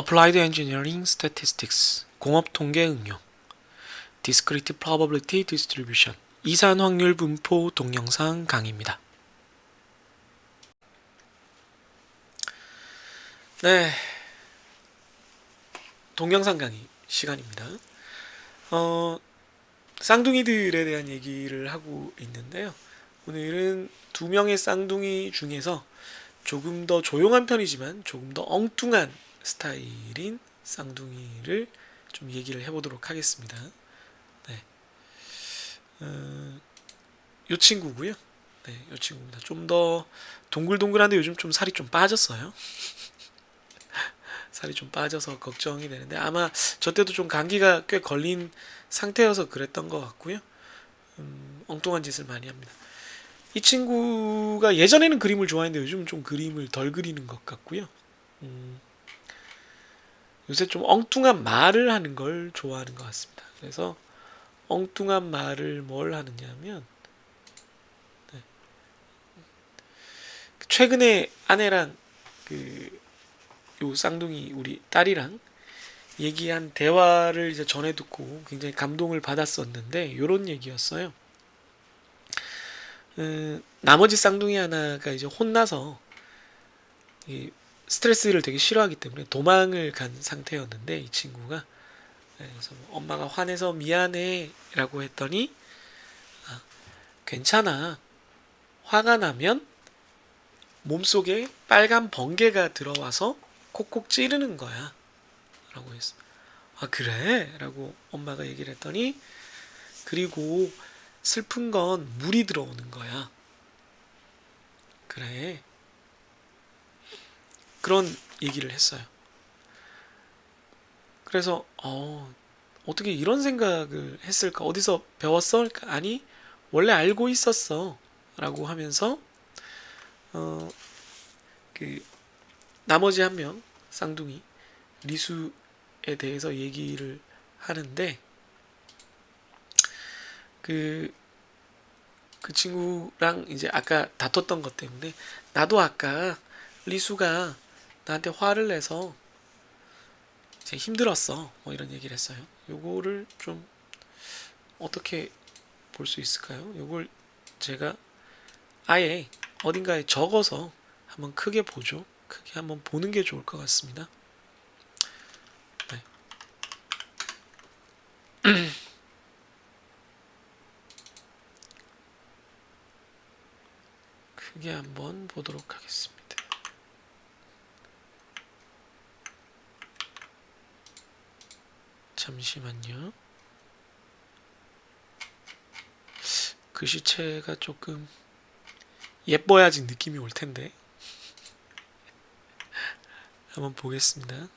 Applied Engineering Statistics 공업 통계 응용 Discrete Probability Distribution 이산 확률 분포 동영상 강의입니다. 네, 동영상 강의 시간입니다. 쌍둥이들에 대한 얘기를 하고 있는데요. 오늘은 두 명의 쌍둥이 중에서 조금 더 조용한 편이지만 조금 더 엉뚱한 스타일인 쌍둥이를 좀 얘기를 해보도록 하겠습니다. 네, 요 친구고요. 네, 요 친구입니다. 좀 더 동글동글한데 요즘 좀 살이 좀 빠졌어요. 살이 좀 빠져서 걱정이 되는데 아마 저 때도 좀 감기가 꽤 걸린 상태여서 그랬던 것 같고요. 엉뚱한 짓을 많이 합니다. 이 친구가 예전에는 그림을 좋아했는데 요즘 좀 그림을 덜 그리는 것 같고요. 요새 좀 엉뚱한 말을 하는 걸 좋아하는 것 같습니다. 그래서 엉뚱한 말을 뭘 하느냐면 최근에 아내랑 요 쌍둥이 우리 딸이랑 얘기한 대화를 이제 전해 듣고 굉장히 감동을 받았었는데 요런 얘기였어요. 나머지 쌍둥이 하나가 이제 혼나서 스트레스를 되게 싫어하기 때문에 도망을 간 상태였는데 이 친구가 그래서 엄마가 화내서 미안해 라고 했더니 괜찮아, 화가 나면 몸속에 빨간 번개가 들어와서 콕콕 찌르는 거야 라고 했어. 아 그래? 라고 엄마가 얘기를 했더니 그리고 슬픈 건 물이 들어오는 거야. 그래. 그런 얘기를 했어요. 그래서 어떻게 이런 생각을 했을까? 어디서 배웠어? 그러니까, 아니 원래 알고 있었어 라고 하면서 어, 그 나머지 한 명 쌍둥이 리수에 대해서 얘기를 하는데 그 친구랑 이제 아까 다퉜던 것 때문에 나도 아까 리수가 나한테 화를 내서 이제 힘들었어 뭐 이런 얘기를 했어요. 요거를 좀 어떻게 볼 수 있을까요? 요걸 제가 아예 어딘가에 적어서 한번 크게 보죠. 크게 한번 보는 게 좋을 것 같습니다. 네. 크게 한번 보도록 하겠습니다. 잠시만요. 글씨체가 조금 예뻐야지 느낌이 올 텐데 한번 보겠습니다.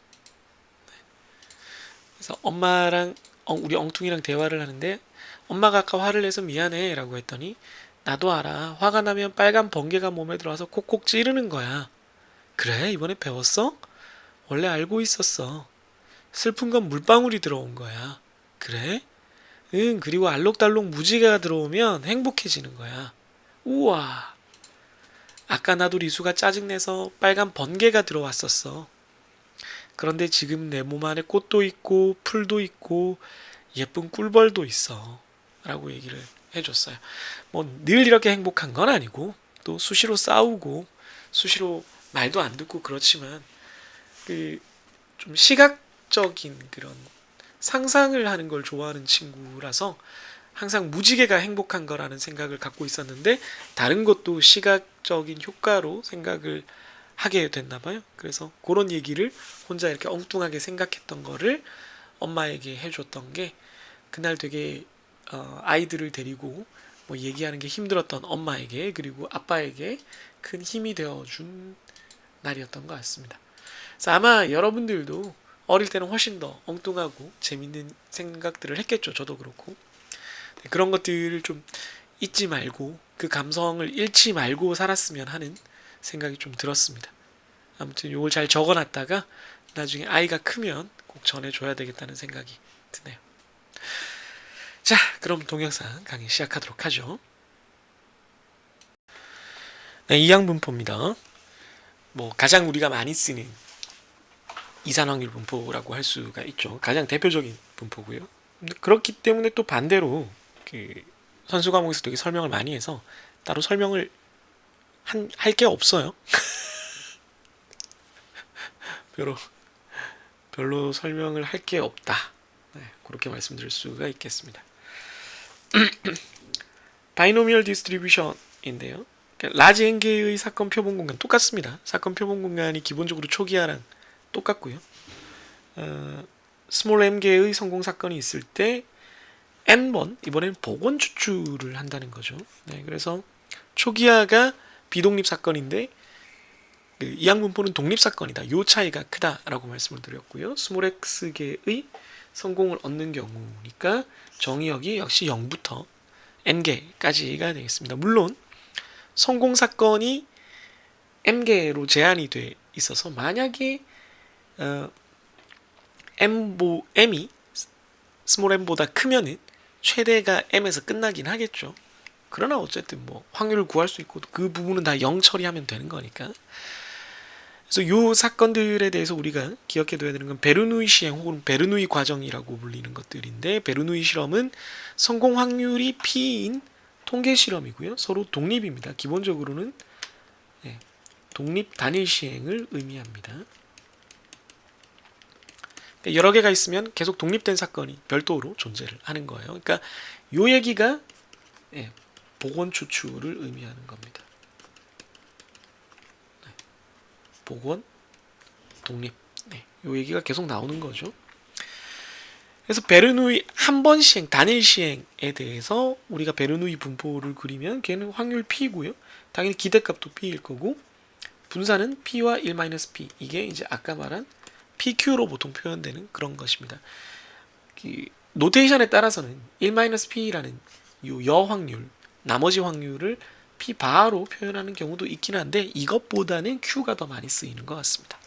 그래서 엄마랑 우리 엉뚱이랑 대화를 하는데 엄마가 아까 화를 내서 미안해 라고 했더니 나도 알아. 화가 나면 빨간 번개가 몸에 들어와서 콕콕 찌르는 거야. 그래? 이번에 배웠어? 원래 알고 있었어. 슬픈 건 물방울이 들어온 거야. 그래? 응, 그리고 알록달록 무지개가 들어오면 행복해지는 거야. 우와. 아까 나도 리수가 짜증내서 빨간 번개가 들어왔었어. 그런데 지금 내 몸 안에 꽃도 있고 풀도 있고 예쁜 꿀벌도 있어 라고 얘기를 해줬어요. 뭐 늘 이렇게 행복한 건 아니고 또 수시로 싸우고 수시로 말도 안 듣고 그렇지만 좀 시각적인 그런 상상을 하는 걸 좋아하는 친구라서 항상 무지개가 행복한 거라는 생각을 갖고 있었는데 다른 것도 시각적인 효과로 생각을 하게 됐나 봐요. 그래서 그런 얘기를 혼자 이렇게 엉뚱하게 생각했던 거를 엄마에게 해줬던 게 그날 되게 아이들을 데리고 뭐 얘기하는 게 힘들었던 엄마에게 그리고 아빠에게 큰 힘이 되어준 날이었던 것 같습니다. 그래서 아마 여러분들도 어릴 때는 훨씬 더 엉뚱하고 재밌는 생각들을 했겠죠. 저도 그렇고. 그런 것들을 좀 잊지 말고 그 감성을 잃지 말고 살았으면 하는 생각이 좀 들었습니다. 아무튼 이걸 잘 적어놨다가 나중에 아이가 크면 꼭 전해줘야 되겠다는 생각이 드네요. 자, 그럼 동영상 강의 시작하도록 하죠. 네, 이항분포입니다. 뭐 가장 우리가 많이 쓰는 이산확률 분포라고 할 수가 있죠. 가장 대표적인 분포고요. 근데 그렇기 때문에 또 반대로 그 선수 과목에서 되게 설명을 많이 해서 따로 설명을 할 게 없어요. 별로 별로 설명을 할 게 없다. 네, 그렇게 말씀드릴 수가 있겠습니다. 바이노미얼 디스트리뷰션인데요. 라지 n개의 사건 표본 공간 똑같습니다. 사건 표본 공간이 기본적으로 초기화랑 똑같고요. 스몰 m개의 성공 사건이 있을 때 n번, 이번엔 복원 추출을 한다는 거죠. 네, 그래서 초기화가 비독립 사건인데 이항분포는 독립 사건이다. 요 차이가 크다라고 말씀을 드렸고요. 스몰 x개의 성공을 얻는 경우니까 정의역이 역시 0부터 n개까지가 되겠습니다. 물론 성공 사건이 m개로 제한이 돼 있어서 만약에 m이 스몰 m보다 크면은 최대가 m에서 끝나긴 하겠죠. 그러나 어쨌든 뭐 확률을 구할 수 있고 그 부분은 다 0 처리하면 되는 거니까. 그래서 요 사건들에 대해서 우리가 기억해둬야 되는 건 베르누이 시행 혹은 베르누이 과정이라고 불리는 것들인데, 베르누이 실험은 성공 확률이 P인 통계 실험이고요. 서로 독립입니다. 기본적으로는 독립 단일 시행을 의미합니다. 그러니까 여러 개가 있으면 계속 독립된 사건이 별도로 존재를 하는 거예요. 그러니까 요 얘기가 복원 추출을 의미하는 겁니다. 복원, 독립. 요 얘기가 계속 나오는 거죠. 그래서 베르누이 한 번 시행, 단일 시행에 대해서 우리가 베르누이 분포를 그리면 걔는 확률 P고요. 당연히 기대값도 P일 거고, 분산은 P와 1-P. 이게 이제 아까 말한 PQ로 보통 표현되는 그런 것입니다. 노테이션에 따라서는 1-P라는 요 여확률, 나머지 확률을 P바로 표현하는 경우도 있긴 한데 이것보다는 Q가 더 많이 쓰이는 것 같습니다.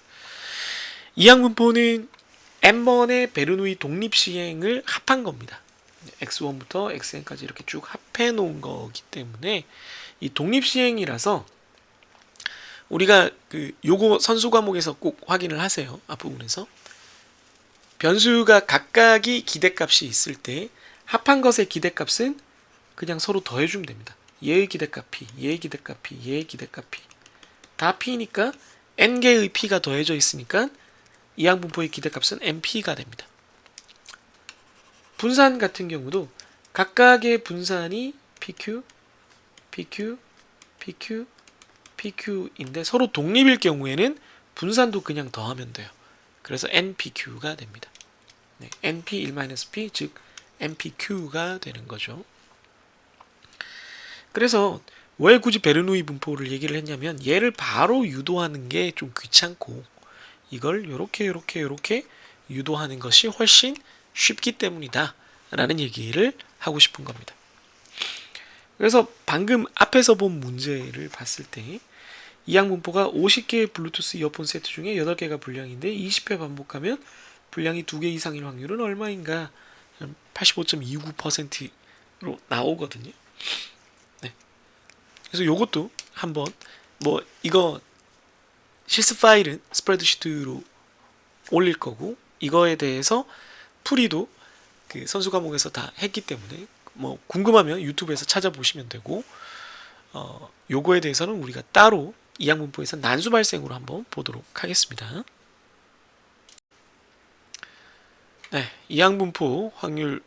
이항분포는 n번의 베르누이 독립 시행을 합한 겁니다. x1부터 xn까지 이렇게 쭉 합해 놓은 거기 때문에 이 독립 시행이라서 우리가 요거 선수 과목에서 꼭 확인을 하세요. 앞부분에서 변수가 각각이 기대값이 있을 때 합한 것의 기대값은 그냥 서로 더해주면 됩니다. 얘의 기대값 P, 얘의 기대값 P, 얘의 기대값 P 다 P니까 n개의 P가 더해져 있으니까 이항분포의 기대값은 nP가 됩니다. 분산 같은 경우도 각각의 분산이 PQ, PQ, PQ, PQ인데 서로 독립일 경우에는 분산도 그냥 더하면 돼요. 그래서 nPQ가 됩니다. nP 1-P 즉 nPQ가 되는 거죠. 그래서 왜 굳이 베르누이 분포를 얘기를 했냐면 얘를 바로 유도하는 게 좀 귀찮고 이걸 요렇게 유도하는 것이 훨씬 쉽기 때문이다 라는 얘기를 하고 싶은 겁니다. 그래서 방금 앞에서 본 문제를 봤을 때 이항분포가 50개의 블루투스 이어폰 세트 중에 8개가 불량인데 20회 반복하면 불량이 2개 이상일 확률은 얼마인가? 85.29%로 나오거든요. 그래서 요것도 한번 이거 실습 파일은 스프레드시트로 올릴 거고 이거에 대해서 풀이도 선수 과목에서 다 했기 때문에 궁금하면 유튜브에서 찾아보시면 되고 요거에 대해서는 우리가 따로 이항분포에서 난수 발생으로 한번 보도록 하겠습니다. 이항분포 확률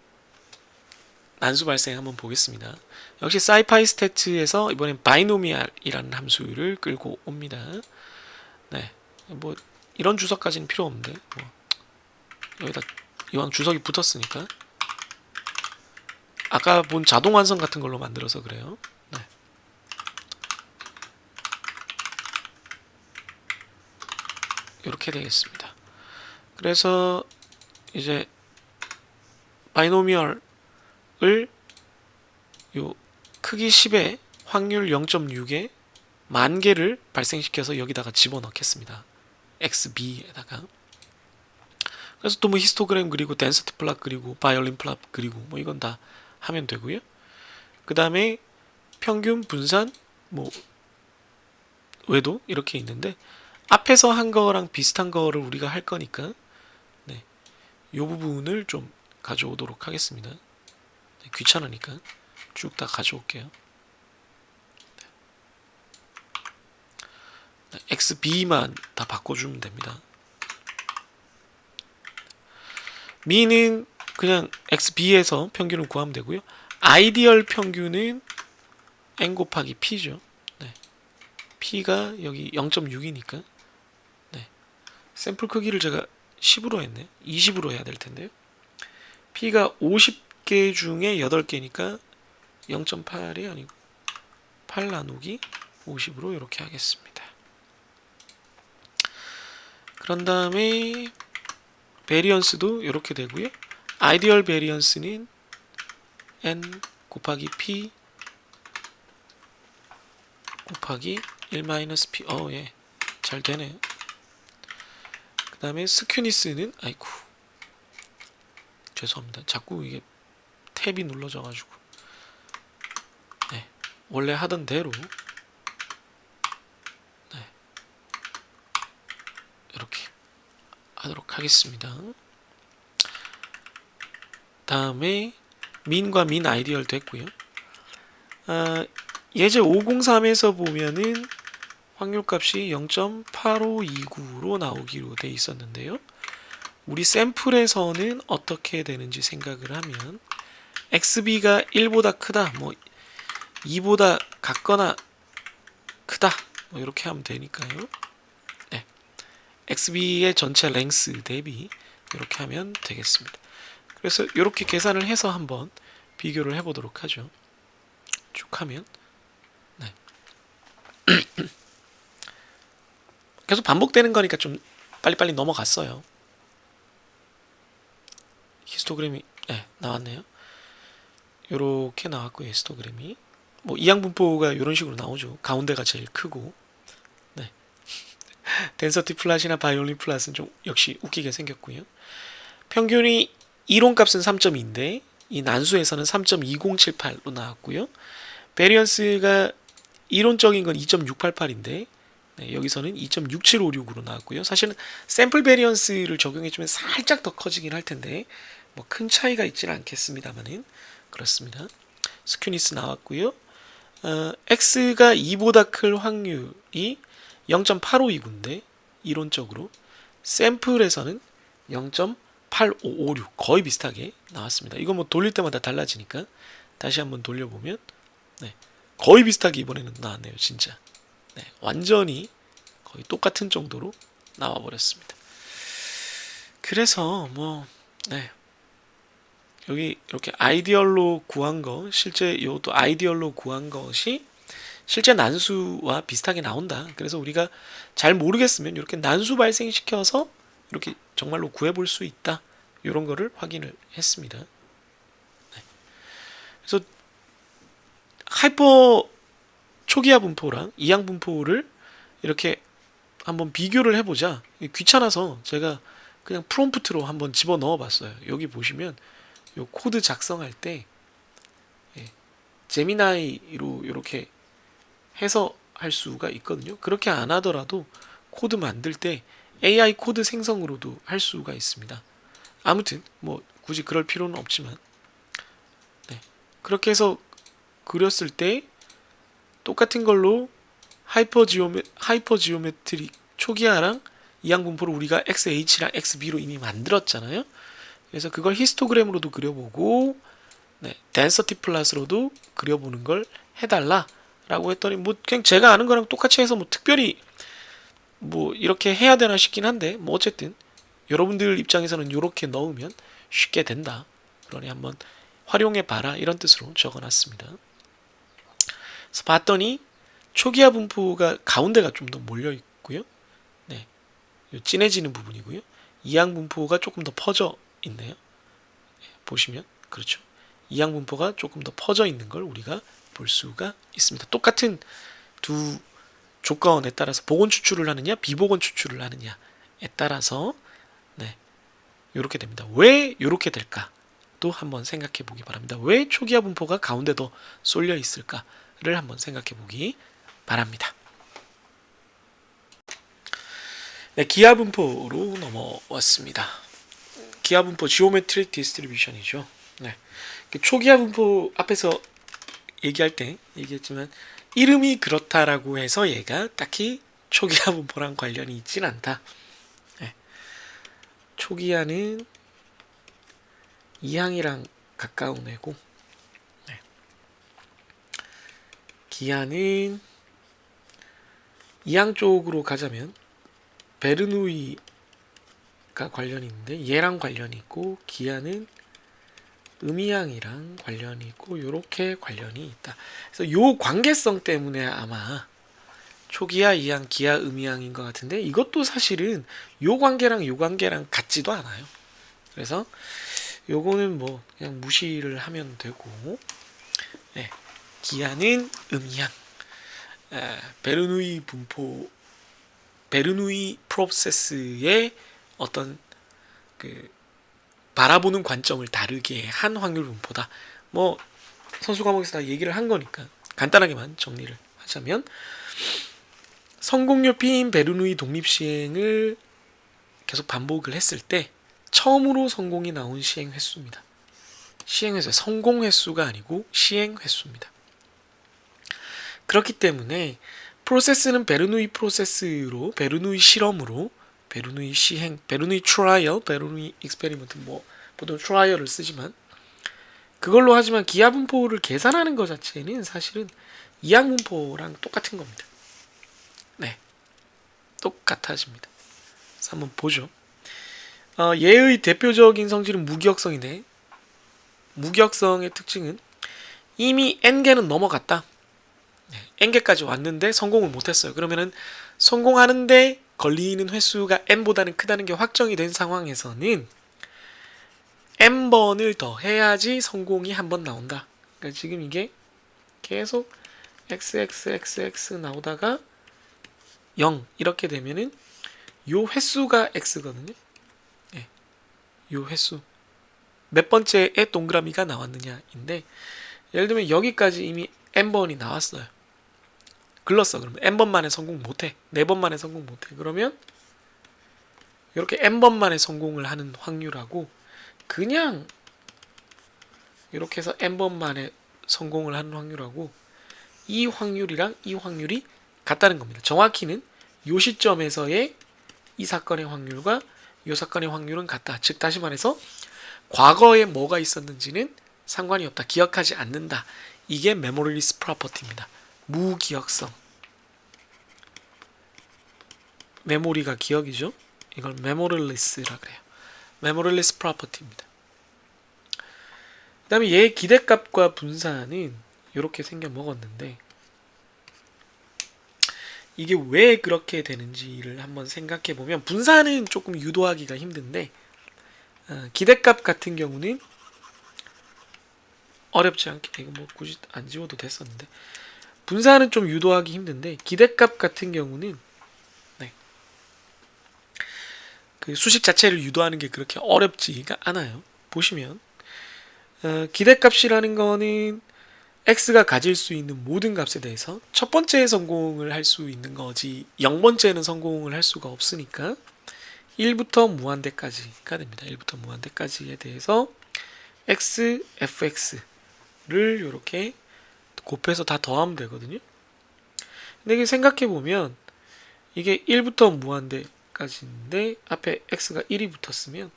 난수 발생 한번 보겠습니다. 역시 사이파이 스태츠에서 이번엔 바이노미알이라는 함수를 끌고 옵니다. 이런 주석까지는 필요 없는데 여기다 이왕 주석이 붙었으니까 아까 본 자동 완성 같은 걸로 만들어서 그래요. 이렇게 되겠습니다. 그래서 이제 바이노미얼을 요 크기 10에 확률 0.6에 만 개를 발생시켜서 여기다가 집어넣겠습니다. XB에다가. 그래서 또 히스토그램 그리고 덴시티 플롯 그리고 바이올린 플롯 그리고 이건 다 하면 되고요. 그 다음에 평균 분산 외도 이렇게 있는데 앞에서 한 거랑 비슷한 거를 우리가 할 거니까 네, 이 부분을 좀 가져오도록 하겠습니다. 네, 귀찮으니까 쭉 다 가져올게요. 네, XB만 다 바꿔주면 됩니다. 미는 그냥 XB에서 평균을 구하면 되고요. 아이디얼 평균은 N 곱하기 P죠. 네. P가 여기 0.6이니까 네. 샘플 크기를 제가 10으로 했네. 20으로 해야 될 텐데요. P가 50개 중에 8개니까 0.8이 아니고 8 나누기 50으로 이렇게 하겠습니다. 그런 다음에 베리언스도 이렇게 되고요. 아이디얼 베리언스는 N 곱하기 P 곱하기 1-P. 예. 잘 되네요. 그 다음에 스큐니스는 아이쿠 죄송합니다. 자꾸 이게 탭이 눌러져가지고 네. 원래 하던 대로 네. 이렇게 하도록 하겠습니다. 다음에 민과 민 아이디얼 됐고요. 예제 503에서 보면은 확률값이 0.8529로 나오기로 돼 있었는데요. 우리 샘플에서는 어떻게 되는지 생각을 하면 XB가 1보다 크다, 뭐 2보다 같거나 크다, 뭐 이렇게 하면 되니까요. 네. XB의 전체 랭스 대비 이렇게 하면 되겠습니다. 그래서 이렇게 계산을 해서 한번 비교를 해보도록 하죠. 쭉 하면 네. 계속 반복되는 거니까 좀 빨리빨리 넘어갔어요. 히스토그램이 네, 나왔네요. 요렇게 나왔고요. 히스토그램이 뭐 이항분포가 이런 식으로 나오죠. 가운데가 제일 크고 네. 덴서티 플랫이나 바이올린 플랫은 좀 역시 웃기게 생겼고요. 평균이 이론값은 3.2인데 이 난수에서는 3.2078로 나왔고요. 베리언스가 이론적인 건 2.688인데 네, 여기서는 2.6756으로 나왔고요. 사실은 샘플 베리언스를 적용해주면 살짝 더 커지긴 할 텐데 뭐 큰 차이가 있지는 않겠습니다만은 그렇습니다. 스큐니스 나왔고요. X가 2보다 클 확률이 0.8529인데 이론적으로 샘플에서는 0.8556 거의 비슷하게 나왔습니다. 이거 뭐 돌릴 때마다 달라지니까 다시 한번 돌려보면 네, 거의 비슷하게 이번에는 나왔네요. 진짜 네, 완전히 거의 똑같은 정도로 나와버렸습니다. 그래서 뭐 네, 여기 이렇게 아이디얼로 구한 거 실제 이것도 아이디얼로 구한 것이 실제 난수와 비슷하게 나온다. 그래서 우리가 잘 모르겠으면 이렇게 난수 발생시켜서 이렇게 정말로 구해볼 수 있다. 이런 거를 확인을 했습니다. 네. 그래서 하이퍼 초기화 분포랑 이항 분포를 이렇게 한번 비교를 해보자. 귀찮아서 제가 그냥 프롬프트로 한번 집어넣어 봤어요. 여기 보시면 요 코드 작성할 때 제미나이로 이렇게 해서 할 수가 있거든요. 그렇게 안 하더라도 코드 만들 때 AI 코드 생성으로도 할 수가 있습니다. 아무튼 뭐 굳이 그럴 필요는 없지만 네. 그렇게 해서 그렸을 때 똑같은 걸로 하이퍼 지오메트릭 초기화랑 이항 분포를 우리가 XH랑 XB로 이미 만들었잖아요. 그래서 그걸 히스토그램으로도 그려보고 네, 덴서티 플랫으로도 그려보는 걸 해달라 라고 했더니 뭐 그냥 제가 아는 거랑 똑같이 해서 뭐 특별히 뭐 이렇게 해야 되나 싶긴 한데 뭐 어쨌든 여러분들 입장에서는 이렇게 넣으면 쉽게 된다. 그러니 한번 활용해 봐라 이런 뜻으로 적어놨습니다. 그래서 봤더니 초기화 분포가 가운데가 좀 더 몰려 있고요. 네, 진해지는 부분이고요. 이항 분포가 조금 더 퍼져 있네요. 네, 보시면 그렇죠. 이항 분포가 조금 더 퍼져 있는 걸 우리가 볼 수가 있습니다. 똑같은 두 조건에 따라서 복원 추출을 하느냐 비복원 추출을 하느냐에 따라서 네, 이렇게 됩니다. 왜 이렇게 될까도 한번 생각해 보기 바랍니다. 왜 초기화 분포가 가운데 더 쏠려 있을까를 한번 생각해 보기 바랍니다. 네, 기하 분포로 넘어왔습니다. 기하 분포 지오메트릭 디스트리뷰션이죠. 네. 초기하 분포 앞에서 얘기할 때 얘기했지만 이름이 그렇다라고 해서 얘가 딱히 초기하 분포랑 관련이 있진 않다. 네. 초기하는 이항이랑 가까운 애고, 네. 기하는 이항 쪽으로 가자면 베르누이가 관련이 있는데 얘랑 관련이 있고, 기하는 음이항이랑 관련이 있고, 요렇게 관련이 있다. 그래서 요 관계성 때문에 아마 초기하, 이항, 기하, 음이항인 것 같은데, 이것도 사실은 요 관계랑 같지도 않아요. 그래서 요거는 뭐 그냥 무시를 하면 되고, 네. 기하는 음이항, 베르누이 분포, 베르누이 프로세스의 어떤 그 바라보는 관점을 다르게 한 확률 분포다. 뭐 선수 과목에서 다 얘기를 한 거니까 간단하게만 정리를 하자면, 성공률 P인 베르누이 독립 시행을 계속 반복을 했을 때 처음으로 성공이 나온 시행 횟수입니다. 시행 횟수, 성공 횟수가 아니고 시행 횟수입니다. 그렇기 때문에 프로세스는 베르누이 프로세스로, 베르누이 실험으로, 베르누이 시행, 베르누이 트라이얼, 베르누이 익스페리먼트, 뭐 보통 트라이얼을 쓰지만 그걸로 하지만 기하 분포를 계산하는 것 자체는 사실은 이항 분포랑 똑같은 겁니다. 네, 똑같아집니다. 그래서 한번 보죠. 얘의 대표적인 성질은 무기억성인데, 무기억성의 특징은 이미 n개는 넘어갔다. n개까지 왔는데 성공을 못했어요. 그러면은 성공하는데 걸리는 횟수가 n보다는 크다는 게 확정이 된 상황에서는 n번을 더 해야지 성공이 한 번 나온다. 그러니까 지금 이게 계속 xxxx 나오다가 0 이렇게 되면은 요 횟수가 x거든요. 네. 요 횟수 몇 번째에 동그라미가 나왔느냐인데, 예를 들면 여기까지 이미 n번이 나왔어요. 글렀어. 그러면 n번 만에 성공 못해. 4번 만에 성공 못해. 그러면 이렇게 n번 만에 성공을 하는 확률하고 그냥 이렇게 해서 n번 만에 성공을 하는 확률하고 이 확률이랑 이 확률이 같다는 겁니다. 정확히는 이 시점에서의 이 사건의 확률과 이 사건의 확률은 같다. 즉 다시 말해서 과거에 뭐가 있었는지는 상관이 없다. 기억하지 않는다. 이게 메모리리스 프로퍼티입니다. 무기억성. 메모리가 기억이죠. 이걸 메모리리스라 그래요. 메모리리스 프로퍼티입니다. 그 다음에 얘의 기대값과 분산은 이렇게 생겨 먹었는데, 이게 왜 그렇게 되는지를 한번 생각해 보면, 분산은 조금 유도하기가 힘든데 기대값 같은 경우는 어렵지 않게, 이거 뭐 굳이 안 지워도 됐었는데, 분산은 좀 유도하기 힘든데 기대값 같은 경우는 네, 그 수식 자체를 유도하는 게 그렇게 어렵지가 않아요. 보시면 기대값이라는 거는 x가 가질 수 있는 모든 값에 대해서 첫 번째에 성공을 할 수 있는 거지 0번째는 성공을 할 수가 없으니까 1부터 무한대까지가 됩니다. 1부터 무한대까지에 대해서 x, fx를 이렇게 곱해서 다 더하면 되거든요. 근데 이게 생각해보면 이게 1부터 무한대까지인데 앞에 x가 1이 붙었으면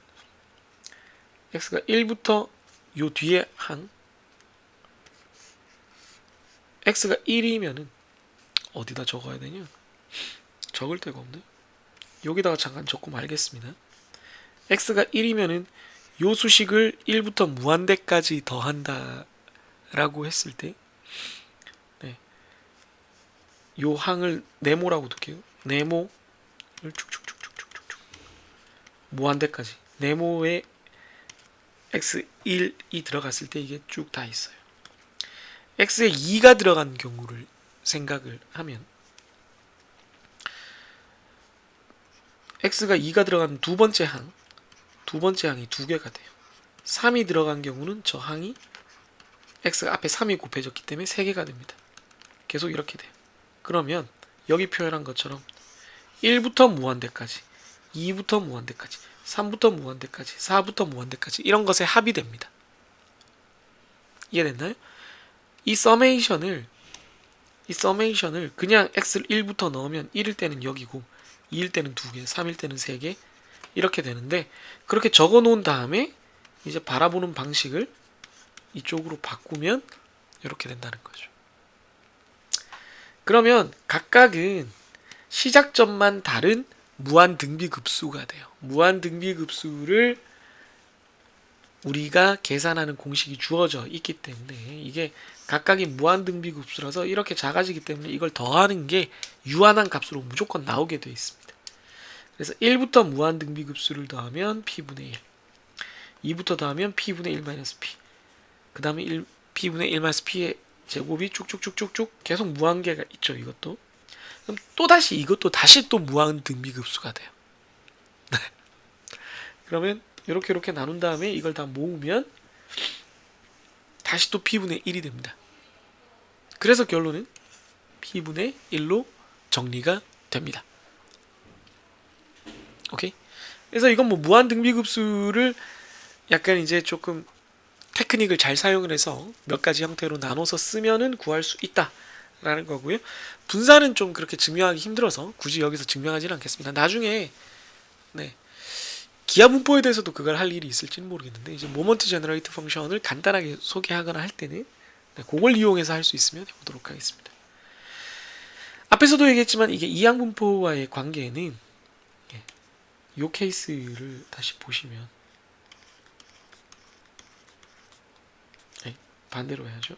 x가 1부터 요 뒤에 항 x가 1이면은 어디다 적어야 되냐? 적을 데가 없네. 여기다가 잠깐 적고 말겠습니다. x가 1이면은 요 수식을 1부터 무한대까지 더한다 라고 했을 때, 네, 요 항을 네모라고 둘게요. 네모를 쭉쭉쭉쭉쭉쭉 무한대까지 네모에 x1이 들어갔을 때 이게 쭉 다 있어요. x에 2가 들어간 경우를 생각을 하면 x가 2가 들어간 두 번째 항이 2개가 돼요. 3이 들어간 경우는 저 항이 x가 앞에 3이 곱해졌기 때문에 3개가 됩니다. 계속 이렇게 돼요. 그러면 여기 표현한 것처럼 1부터 무한대까지, 2부터 무한대까지, 3부터 무한대까지, 4부터 무한대까지 이런 것의 합이 됩니다. 이해됐나요? 이 서메이션을 그냥 x를 1부터 넣으면 1일 때는 여기고 2일 때는 2개, 3일 때는 3개 이렇게 되는데, 그렇게 적어 놓은 다음에 이제 바라보는 방식을 이쪽으로 바꾸면 이렇게 된다는 거죠. 그러면 각각은 시작점만 다른 무한 등비급수가 돼요. 무한 등비급수를 우리가 계산하는 공식이 주어져 있기 때문에 이게 각각이 무한 등비급수라서 이렇게 작아지기 때문에 이걸 더하는 게 유한한 값으로 무조건 나오게 되어 있습니다. 그래서 1부터 무한 등비급수를 더하면 p분의 1, 2부터 더하면 p분의 1 마이너스 p, 그 다음에 p분의 1 마이너스 p의 제곱이 쭉쭉쭉쭉쭉 계속 무한계가 있죠. 이것도. 그럼 또다시 이것도 다시 또 무한 등비급수가 돼요. 그러면 이렇게 나눈 다음에 이걸 다 모으면 다시 또 p분의 1이 됩니다. 그래서 결론은 p분의 1로 정리가 됩니다. 오케이? 그래서 이건 뭐 무한 등비급수를 약간 이제 조금 테크닉을 잘 사용을 해서 몇 가지 형태로 나눠서 쓰면은 구할 수 있다라는 거고요. 분산은 좀 그렇게 증명하기 힘들어서 굳이 여기서 증명하지는 않겠습니다. 나중에 기하 분포에 대해서도 그걸 할 일이 있을지는 모르겠는데, 이제 모먼트 제너레이트 펑션을 간단하게 소개하거나 할 때는 그걸 이용해서 할 수 있으면 해보도록 하겠습니다. 앞에서도 얘기했지만 이게 이항 분포와의 관계는 이 케이스를 다시 보시면 반대로 해야죠.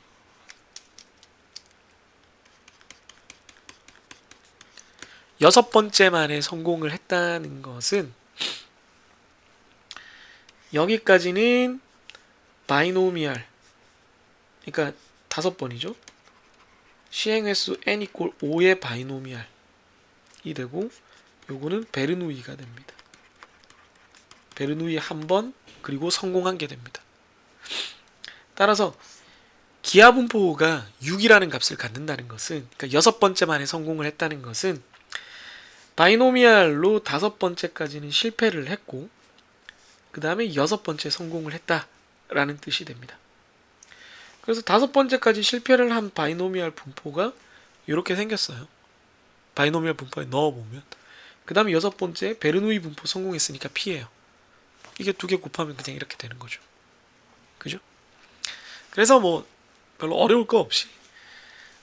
여섯 번째 만에 성공을 했다는 것은 여기까지는 바이노미얼, 그러니까 5번이죠. 시행횟수 n 이퀄 5의 바이노미얼이 되고, 요거는 베르누이가 됩니다. 베르누이 한 번, 그리고 성공한 게 됩니다. 따라서 기하 분포가 6이라는 값을 갖는다는 것은, 그러니까 6번째 만에 성공을 했다는 것은 바이노미얼로 5번째까지는 실패를 했고 그 다음에 6번째 성공을 했다라는 뜻이 됩니다. 그래서 5번째까지 실패를 한 바이노미얼 분포가 이렇게 생겼어요. 바이노미얼 분포에 넣어보면 그 다음에 6번째 베르누이 분포 성공했으니까 P예요. 이게 2개 곱하면 그냥 이렇게 되는 거죠. 그죠? 그래서 뭐 별로 어려울 거 없이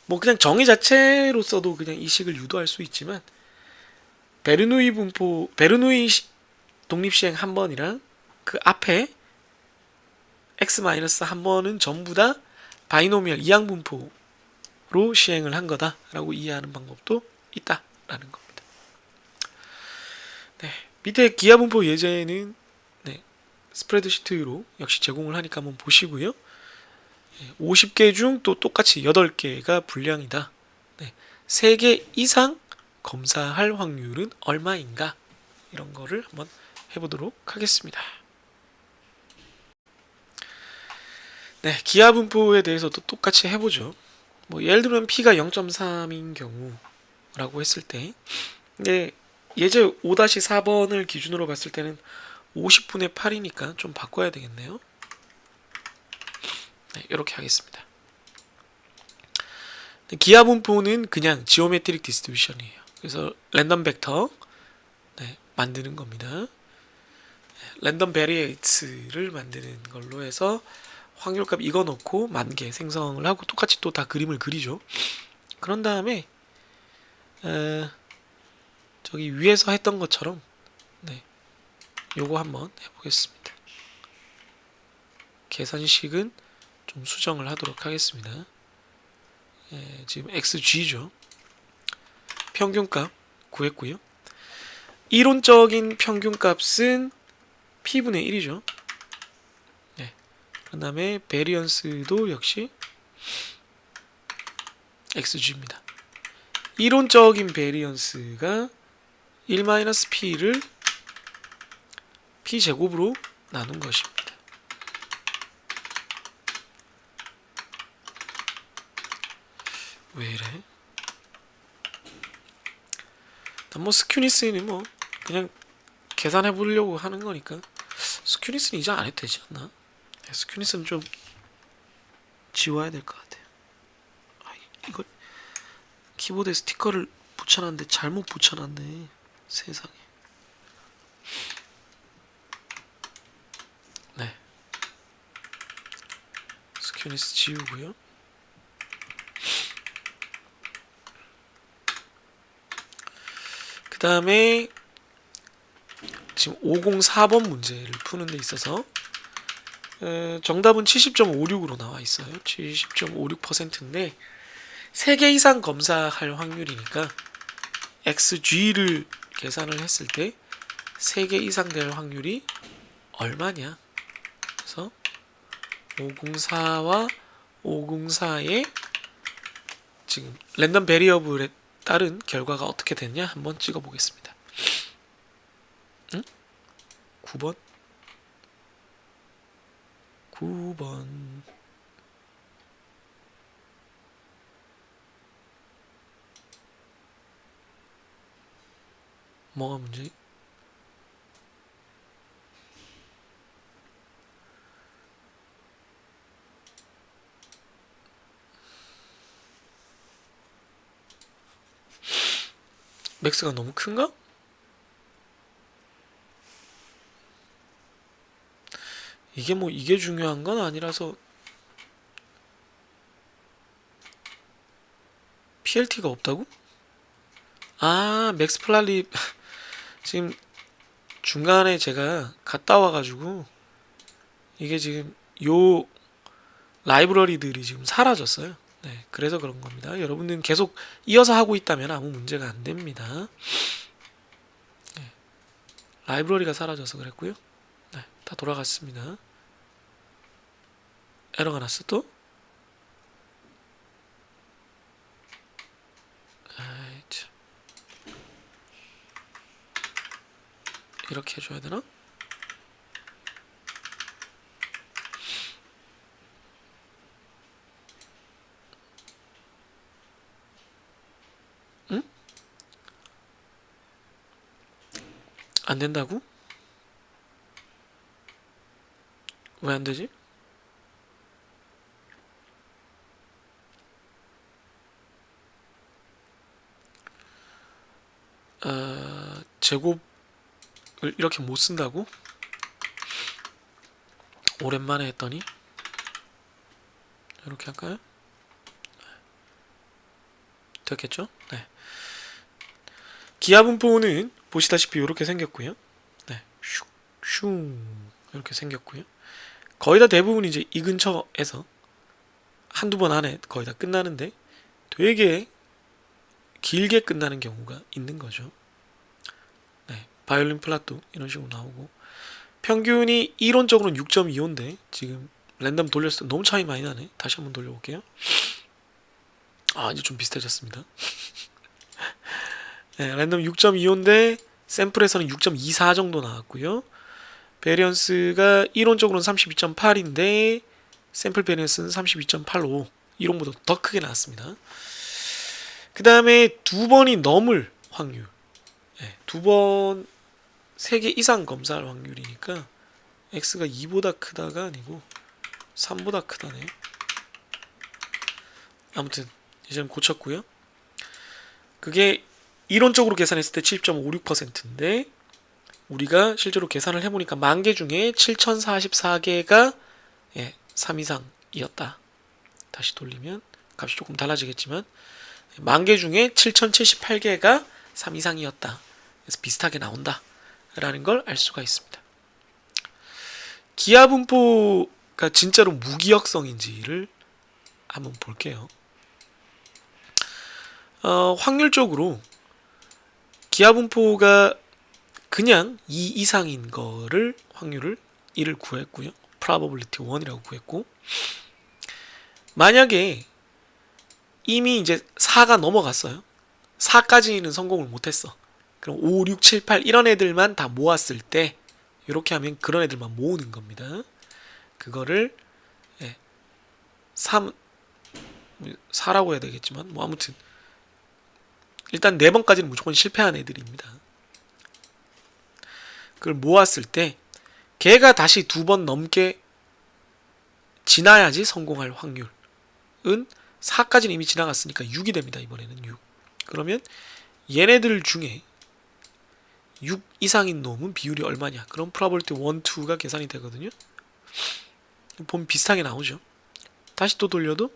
뭐 그냥 정의 자체로서도 그냥 이 식을 유도할 수 있지만, 베르누이 분포, 베르누이 독립시행 한 번이랑 그 앞에 x-한 번은 전부 다 바이노미얼 이항 분포로 시행을 한 거다라고 이해하는 방법도 있다라는 겁니다. 네, 밑에 기하 분포 예제는 스프레드시트로 역시 제공을 하니까 한번 보시고요. 50개 중 또 똑같이 8개가 불량이다. 3개 이상 검사할 확률은 얼마인가? 이런 거를 한번 해보도록 하겠습니다. 네, 기하 분포에 대해서도 똑같이 해보죠. 뭐 예를 들면 P가 0.3인 경우라고 했을 때, 예제 5-4번을 기준으로 봤을 때는 50분의 8이니까 좀 바꿔야 되겠네요. 네, 이렇게 하겠습니다. 기하 분포는 그냥 지오메트릭 디스트리뷰션이에요. 그래서 랜덤 벡터 만드는 겁니다. 랜덤 베리에이트를 만드는 걸로 해서 확률값 이거 넣고 10,000개 생성을 하고 똑같이 또 다 그림을 그리죠. 그런 다음에 저기 위에서 했던 것처럼 요거 한번 해보겠습니다. 계산식은 좀 수정을 하도록 하겠습니다. 지금 xg죠. 평균값 구했고요. 이론적인 평균값은 p분의 1이죠. 그 다음에 베리언스도 역시 xg입니다. 이론적인 베리언스가 1-p를 p제곱으로 나눈 것입니다. 왜 이래? 뭐 스큐니스는 뭐 그냥 계산해 보려고 하는 거니까 스큐니스는 이제 안 해도 되지 않나? 스큐니스는 좀 지워야 될 것 같아요. 이거 키보드에 스티커를 붙여놨는데 잘못 붙여놨네. 세상에. 네. 스큐니스 지우고요. 그 다음에 지금 504번 문제를 푸는 데 있어서 정답은 70.56으로 나와 있어요. 70.56%인데 3개 이상 검사할 확률이니까 XG를 계산을 했을 때 3개 이상 될 확률이 얼마냐? 그래서 504와 504의 지금 랜덤 베리어블에 따른 결과가 어떻게 됐냐 한번 찍어 보겠습니다. 응? 9번? 9번. 뭐가 문제지? 맥스가 너무 큰가? 이게 뭐 이게 중요한 건 아니라서 PLT가 없다고? 아, 맥스 플랄리 지금 중간에 제가 갔다 와가지고 이게 지금 요 라이브러리들이 지금 사라졌어요. 네, 그래서 그런 겁니다. 여러분들은 계속 이어서 하고 있다면 아무 문제가 안 됩니다. 네, 라이브러리가 사라져서 그랬고요. 네, 다 돌아갔습니다. 에러가 났어 또? 아이, 참. 이렇게 해줘야 되나? 응? 안 된다고? 왜 안 되지? 제곱을 이렇게 못 쓴다고? 오랜만에 했더니 이렇게 할까요? 됐겠죠? 네. 기하 분포는 보시다시피 이렇게 생겼고요. 네. 슝 이렇게 생겼고요. 거의 다 대부분 이제 이 근처에서 한두 번 안에 거의 다 끝나는데 되게 길게 끝나는 경우가 있는 거죠. 네. 바이올린 플랫도 이런 식으로 나오고 평균이 이론적으로는 6.25인데 지금 랜덤 돌렸을 때 너무 차이 많이 나네. 다시 한번 돌려볼게요. 아, 이제 좀 비슷해졌습니다. 네, 랜덤 6.25인데 샘플에서는 6.24 정도 나왔고요. 베리언스가 이론적으로는 32.8인데 샘플 베리언스는 32.85. 이론보다 더 크게 나왔습니다. 그 다음에 두 번이 넘을 확률. 네, 두 번, 3개 이상 검사할 확률이니까 x가 2보다 크다가 아니고 3보다 크다네. 아무튼 이제는 고쳤고요. 그게 이론적으로 계산했을 때 70.56%인데 우리가 실제로 계산을 해보니까 10,000개 중에 7044개가 3 이상이었다. 다시 돌리면 값이 조금 달라지겠지만 10,000개 중에 7078개가 3 이상이었다. 그래서 비슷하게 나온다 라는 걸 알 수가 있습니다. 기하 분포가 진짜로 무기역성인지를 한번 볼게요. 확률적으로 기하 분포가 그냥 2 이상인 거를 확률을 1을 구했고요. probability 1이라고 구했고 만약에 이미 이제 4가 넘어갔어요. 4까지는 성공을 못했어. 그럼 5, 6, 7, 8 이런 애들만 다 모았을 때 이렇게 하면 그런 애들만 모으는 겁니다. 그거를 3, 4라고 해야 되겠지만 뭐 아무튼 일단 4번까지는 무조건 실패한 애들입니다. 그걸 모았을 때 걔가 다시 2번 넘게 지나야지 성공할 확률은 4까지는 이미 지나갔으니까 6이 됩니다. 이번에는 6. 그러면 얘네들 중에 6 이상인 놈은 비율이 얼마냐? 그럼 probability 1, 2가 계산이 되거든요. 보면 비슷하게 나오죠. 다시 또 돌려도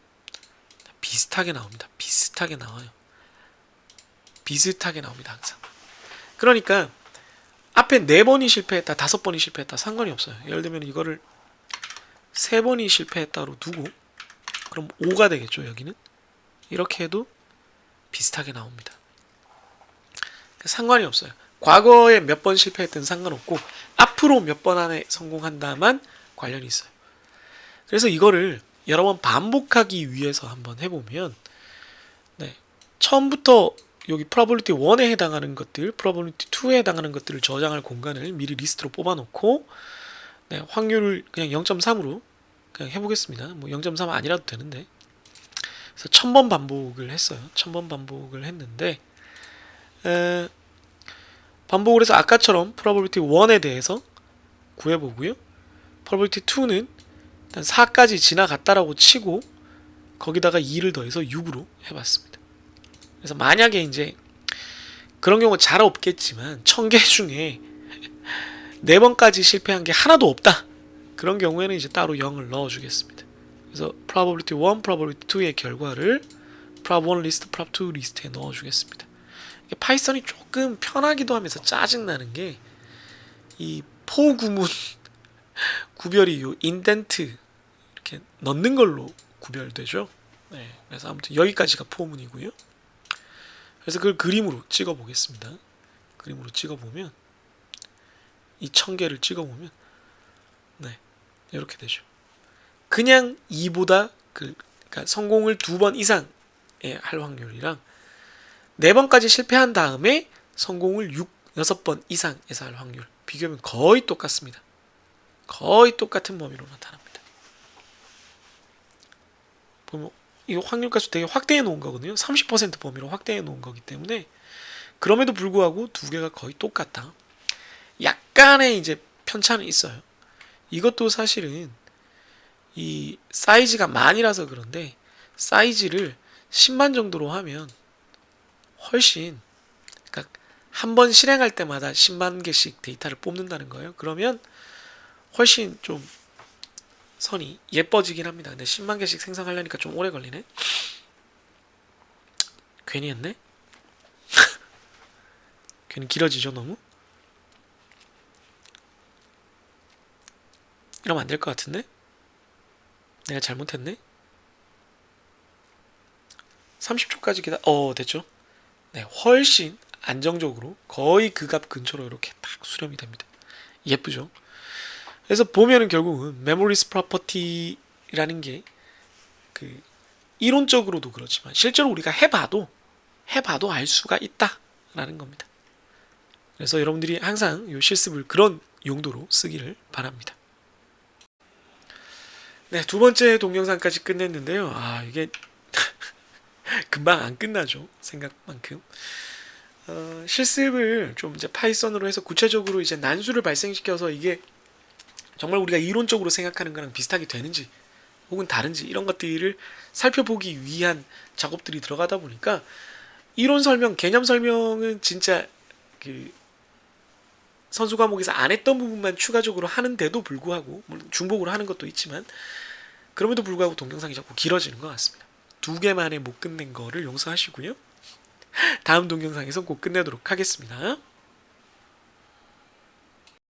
비슷하게 나옵니다. 비슷하게 나와요. 비슷하게 나옵니다. 항상. 그러니까 앞에 4번이 실패했다, 5번이 실패했다 상관이 없어요. 예를 들면 이거를 3번이 실패했다로 두고 그럼 5가 되겠죠. 여기는 이렇게 해도 비슷하게 나옵니다. 상관이 없어요. 과거에 몇 번 실패했든 상관없고 앞으로 몇 번 안에 성공한다만 관련이 있어요. 그래서 이거를 여러 번 반복하기 위해서 한번 해보면 처음부터 여기 probability 1에 해당하는 것들, probability 2에 해당하는 것들을 저장할 공간을 미리 리스트로 뽑아놓고 확률을 그냥 0.3으로 그냥 해보겠습니다. 뭐 0.3 아니라도 되는데 그래서 1000번 반복을 했어요. 1000번 반복을 했는데 반복을 해서 아까처럼 probability 1에 대해서 구해보고요. probability 2는 일단 4까지 지나갔다라고 치고 거기다가 2를 더해서 6으로 해봤습니다. 그래서 만약에 이제 그런 경우 잘 없겠지만 1000개 중에 4번까지 실패한 게 하나도 없다. 그런 경우에는 이제 따로 0을 넣어주겠습니다. 그래서 probability 1, probability 2의 결과를 prob 1 리스트, prob 2 리스트에 넣어주겠습니다. 파이썬이 조금 편하기도 하면서 짜증나는 게 이 포구문 구별이 요 인덴트 이렇게 넣는 걸로 구별되죠. 그래서 아무튼 여기까지가 포문이고요. 그래서 그걸 그림으로 찍어 보겠습니다. 그림으로 찍어 보면 이 1000개를 찍어 보면 이렇게 되죠. 그냥 2보다 그러니까 성공을 2번 이상의 할 확률이랑 4번까지 실패한 다음에 성공을 6번 이상에서 할 확률 비교하면 거의 똑같습니다. 거의 똑같은 범위로 나타납니다. 보면 이 확률값을 되게 확대해 놓은 거거든요. 30% 범위로 확대해 놓은 거기 때문에 그럼에도 불구하고 두 개가 거의 똑같다. 약간의 이제 편차는 있어요. 이것도 사실은 이 사이즈가 만이라서 그런데 사이즈를 10만 정도로 하면 훨씬 그러니까 한 번 실행할 때마다 10만 개씩 데이터를 뽑는다는 거예요. 그러면 훨씬 좀 선이 예뻐지긴 합니다. 근데 10만 개씩 생성하려니까 좀 오래 걸리네. 괜히 했네. 괜히 길어지죠 너무. 이러면 안 될 것 같은데? 내가 잘못했네? 30초까지 됐죠? 훨씬 안정적으로 거의 그 값 근처로 이렇게 딱 수렴이 됩니다. 예쁘죠? 그래서 보면은 결국은 메모리스 프로퍼티라는 게 그 이론적으로도 그렇지만 실제로 우리가 해봐도 알 수가 있다라는 겁니다. 그래서 여러분들이 항상 이 실습을 그런 용도로 쓰기를 바랍니다. 두 번째 동영상까지 끝냈는데요. 이게 금방 안 끝나죠. 생각만큼. 실습을 좀 이제 파이썬으로 해서 구체적으로 이제 난수를 발생시켜서 이게 정말 우리가 이론적으로 생각하는 거랑 비슷하게 되는지 혹은 다른지 이런 것들을 살펴보기 위한 작업들이 들어가다 보니까 이론 설명, 개념 설명은 진짜 그 선수 과목에서 안 했던 부분만 추가적으로 하는데도 불구하고 물론 중복으로 하는 것도 있지만 그럼에도 불구하고 동영상이 자꾸 길어지는 것 같습니다. 2개 만에 못 끝낸 거를 용서하시고요. 다음 동영상에서 꼭 끝내도록 하겠습니다.